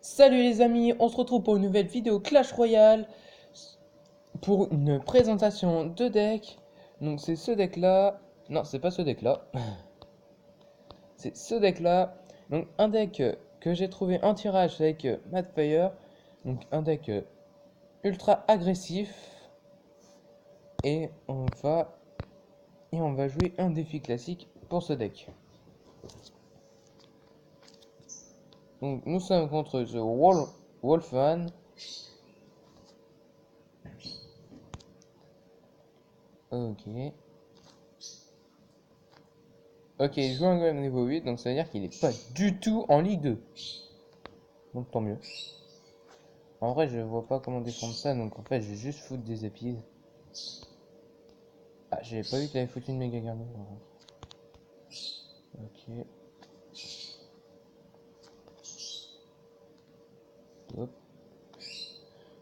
Salut les amis, on se retrouve pour une nouvelle vidéo Clash Royale pour une présentation de deck. Donc c'est ce deck là, non c'est pas ce deck là, c'est ce deck là. Donc un deck que j'ai trouvé en tirage avec Madfire, donc un deck ultra agressif et on va jouer un défi classique pour ce deck. Donc nous sommes contre The Wolfman. Ok. Ok, il joue un golem niveau 8, donc ça veut dire qu'il est pas du tout en Ligue 2. Donc tant mieux. En vrai, je vois pas comment défendre ça, donc en fait, je vais juste foutre des épices. Ah, j'avais pas vu qu'il avait foutu une méga garde. Ok. Hop.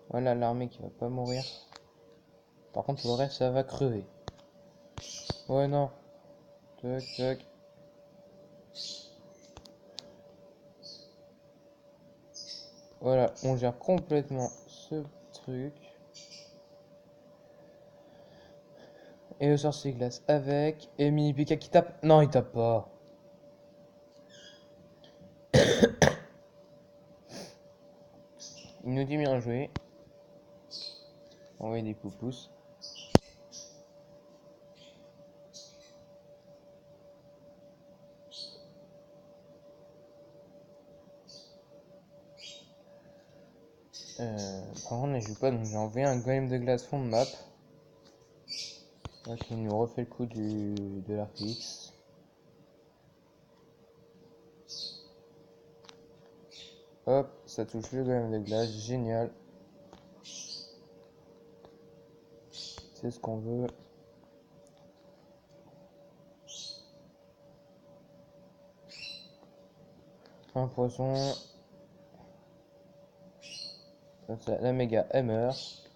Voilà l'armée qui va pas mourir. Par contre, le reste, ça va crever. Ouais, non. Tac, tac. Voilà, on gère complètement ce truc. Et le sorcier glace avec. Et mini P.K. qui tape. Non, il tape pas. Il nous dit bien joué. Envoyer des pouces. Par contre, je joue pas, donc j'ai envoyé un golem de glace fond de map. Donc il nous refait le coup de l'Arcix. Hop, ça touche le golem de glace, génial. C'est ce qu'on veut. Un poisson. Comme ça, la méga elle meurt.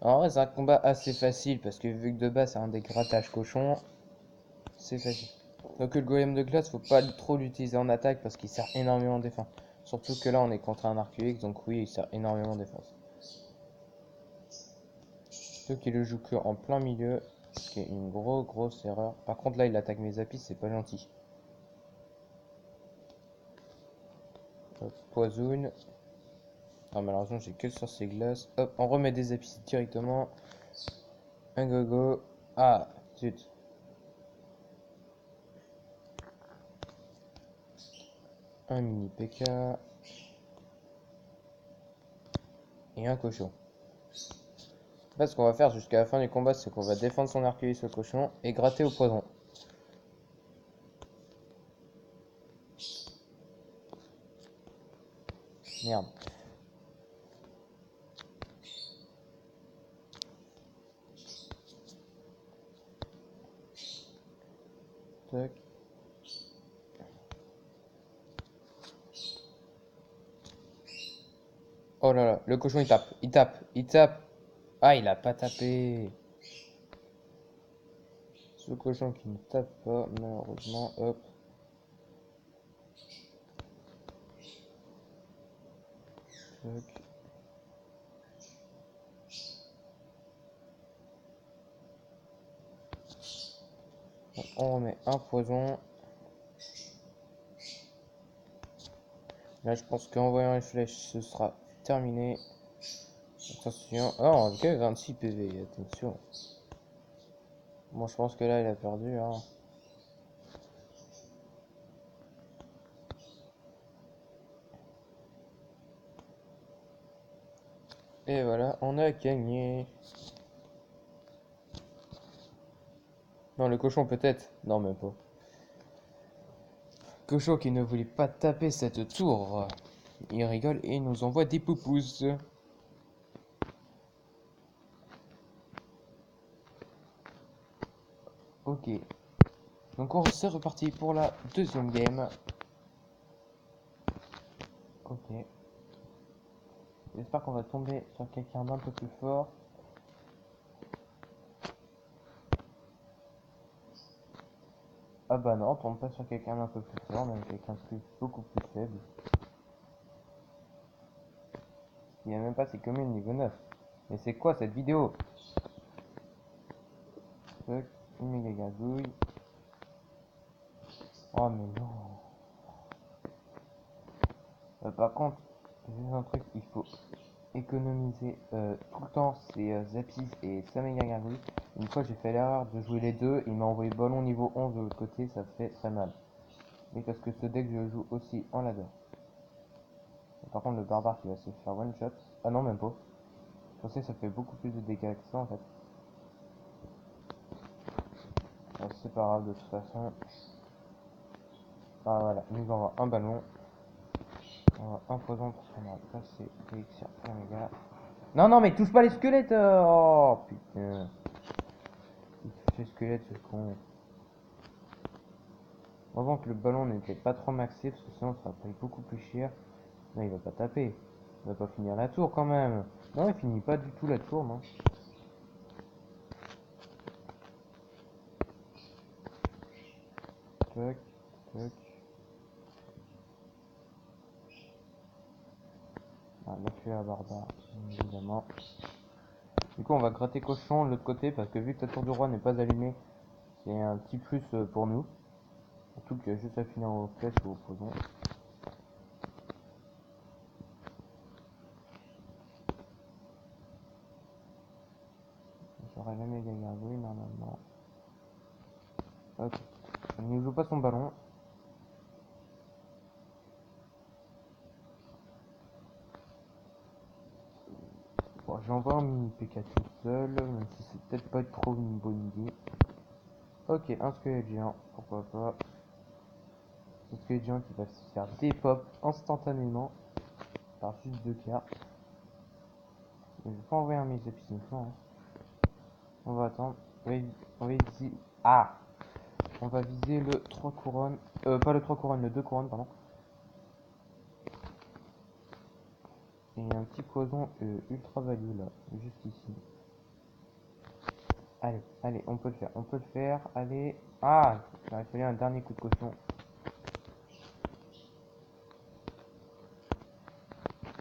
En vrai, c'est un combat assez facile parce que vu que de base c'est un dégrattage cochon, c'est facile. Donc le golem de glace, faut pas trop l'utiliser en attaque parce qu'il sert énormément en défense. Surtout que là on est contre un Arcuex, donc oui, il sert énormément en défense. Surtout qu'il le joue que en plein milieu, ce qui est une grosse erreur. Par contre là il attaque mes apis, c'est pas gentil. Hop, poison. Ah malheureusement j'ai que le sorcier glace. Hop, on remet des apis directement. Un gogo. Ah, zut. Un mini PK. Et un cochon. En fait, ce qu'on va faire jusqu'à la fin du combat, c'est qu'on va défendre son arcueil au cochon et gratter au poison. Merde. Tac. Oh là là, le cochon il tape. Ah, il a pas tapé. Ce cochon qui ne tape pas, malheureusement. Hop. Tac. On remet un poison. Là, je pense qu'en voyant les flèches, ce sera terminé. Attention. Oh, ok, 26 PV, attention. Bon, je pense que là, il a perdu. Hein. Et voilà, on a gagné. Non, le cochon peut-être. Non, même pas. Cochon qui ne voulait pas taper cette tour. Il rigole et nous envoie des poupous. Ok. Donc on s'est reparti pour la deuxième game. Ok. J'espère qu'on va tomber sur quelqu'un d'un peu plus fort. Ah bah non, on tombe pas sur quelqu'un d'un peu plus fort, mais quelqu'un de beaucoup plus faible. Il n'y a même pas ses communes niveau 9. Mais c'est quoi cette vidéo? Une méga gazouille. Oh mais non. Par contre, j'ai un truc, il faut économiser tout le temps ses Zapis et sa méga gargouille. Une fois j'ai fait l'erreur de jouer les deux, il m'a envoyé ballon niveau 11 de l'autre côté, ça fait très mal. Mais parce que ce deck je le joue aussi en ladder. Par contre le barbare qui va se faire one shot. Ah non même pas. Je pensais que ça fait beaucoup plus de dégâts que ça en fait. Bon, c'est pas grave de toute façon. Ah voilà, il nous envoie un ballon. Un poison parce qu'on a passé l'élixir pour la méga. Non non mais touche pas les squelettes. Oh putain. Il touche les squelettes ce con. Heureusement que le ballon n'était pas trop maxé parce que sinon ça va payer beaucoup plus cher. Non, il va pas taper. Il va pas finir la tour quand même. Non, il finit pas du tout la tour, non. Tac, tac. Ah, là, je suis la barbare, évidemment. Du coup, on va gratter cochon de l'autre côté parce que vu que la tour du roi n'est pas allumée, c'est un petit plus pour nous. Surtout qu'il y a juste à finir aux flèches ou au poison. J'aurais jamais gagné un bruit normalement. Ok. Il ne joue pas son ballon. Bon, j'envoie un mini PK tout seul, même si c'est peut-être pas trop une bonne idée. Ok, un squelette géant, pourquoi pas. Un squelette géant qui va se faire dépop instantanément par juste 2 cartes. Je vais pas envoyer un mise épisodiquement. On va attendre. On va viser. Ah! On va viser le 3 couronnes. Pas le 3 couronnes, le 2 couronnes, pardon. Et il y a un petit poison ultra value là, juste ici. Allez, allez, on peut le faire, on peut le faire. Allez. Ah! Il aurait fallu un dernier coup de cochon.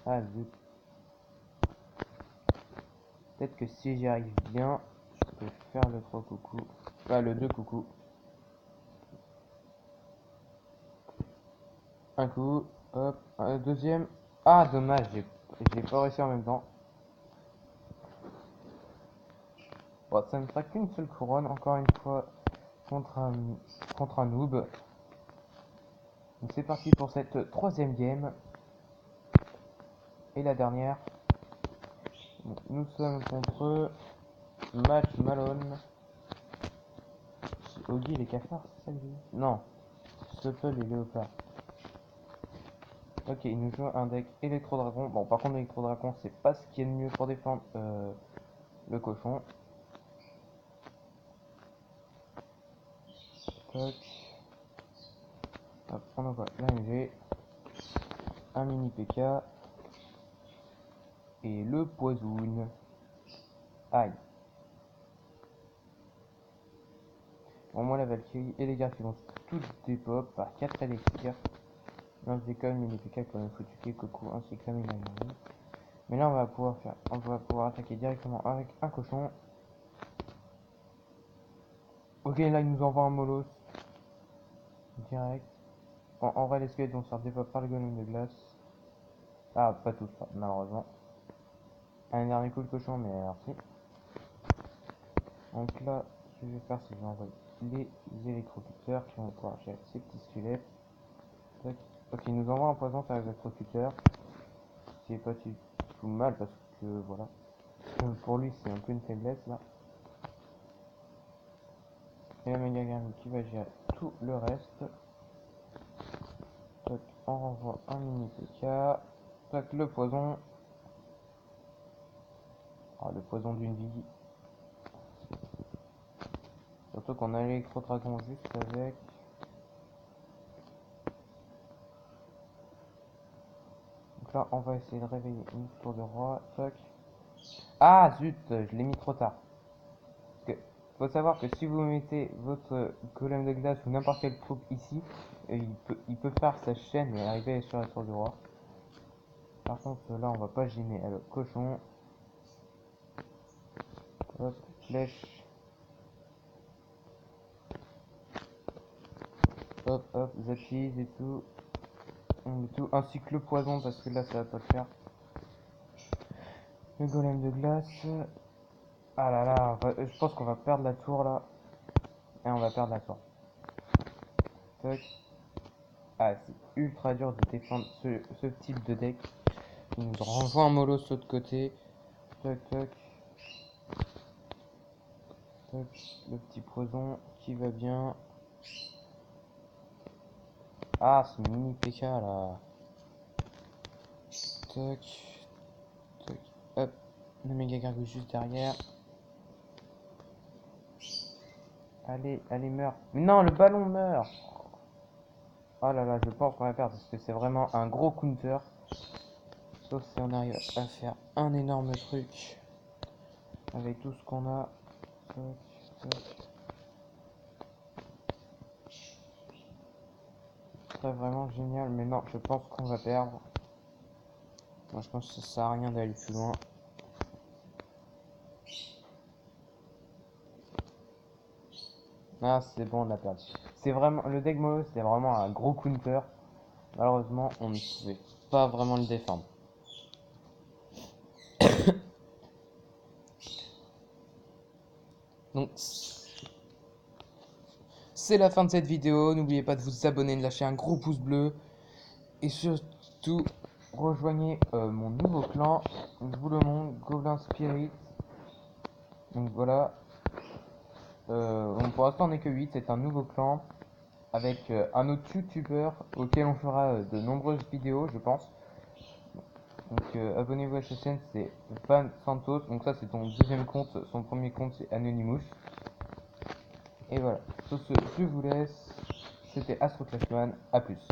Ah zut. Peut-être que si j'y arrive bien, je peux faire le 3 coucou. Ah, le 2 coucou. Un coup, hop, un deuxième. Ah, dommage, j'ai pas réussi en même temps. Bon, ça ne fera qu'une seule couronne, encore une fois, contre un noob. Donc c'est parti pour cette troisième game. Et la dernière. Donc, nous sommes contre Match Malone. Oggy et les cafards, c'est ça que j'ai dit? Non, Supple et Léopard. Ok, il nous joue un deck électro-dragon. Bon, par contre, l'électro-dragon, c'est pas ce qui est le mieux pour défendre le cochon. Tac. Hop, on envoie l'AMG. Un mini PK. Et le poison. Aïe. Bon, moi, la Valkyrie et les gardes qui vont toutes des pop par 4 élixirs. Lance d'école, mini PK, quand même foutu quelques coups, ainsi que la mini. Mais là, on va pouvoir attaquer directement avec un cochon. Ok, là, il nous envoie un molos. Direct. En vrai, les squelettes vont se faire dépop par le golem de glace. Ah, pas tous, malheureusement. Un dernier coup de cochon, mais merci. Donc là, ce que je vais faire, c'est que je vais envoyer les électrocuteurs qui vont pouvoir gérer ces petits squelettes. Tac. Ok, il nous envoie un poison par les électrocuteurs. Ce qui est pas du tout mal parce que voilà. Pour lui, c'est un peu une faiblesse là. Et la méga gamme qui va gérer tout le reste. Tac, on renvoie un mini PK. Tac, le poison. Ah, le poison d'une vie. Surtout qu'on a l'électro-dragon juste avec. là, on va essayer de réveiller une tour de roi. Toc. Ah zut, je l'ai mis trop tard. Parce que faut savoir que si vous mettez votre golem de glace ou n'importe quelle troupe ici, il peut faire sa chaîne et arriver sur la tour du roi. Par contre, là, on va pas gêner. Alors, cochon. Hop, flèche. Hop, hop, zapise et tout. On met tout. Ainsi que le poison, parce que là, ça va pas le faire. Le golem de glace. Ah là là, je pense qu'on va perdre la tour là. Et on va perdre la tour. Toc. Ah, c'est ultra dur de défendre ce type de deck. Il nous renvoie un mollo de l'autre côté. Toc, toc. Toc. Le petit poison qui va bien. Ah, c'est mini PK là. Toc. Toc. Hop. Le méga gargouille juste derrière. Allez, allez, meurs. Mais non, le ballon meurt. Oh là là, je pense qu'on va perdre parce que c'est vraiment un gros counter. Sauf si on arrive à faire un énorme truc avec tout ce qu'on a. Toc, toc. Ce serait vraiment génial, mais non, je pense qu'on va perdre. Moi, je pense que ça sert à rien d'aller plus loin. Ah, c'est bon, on a perdu. C'est vraiment le deck Molo, c'est vraiment un gros counter. Malheureusement, on ne pouvait pas vraiment le défendre. Donc, c'est la fin de cette vidéo. N'oubliez pas de vous abonner, de lâcher un gros pouce bleu. Et surtout, rejoignez mon nouveau clan. Je vous le montre, Goblin Spirit. Donc voilà. Bon, pour l'instant, on n'est que 8. C'est un nouveau clan. Avec un autre youtubeur auquel on fera de nombreuses vidéos, je pense. Donc abonnez-vous à sa chaîne, c'est Van Santos. Donc ça, c'est ton deuxième compte. Son premier compte, c'est Anonymous. Et voilà. Sur ce, je vous laisse. C'était Astro Clashman. A plus.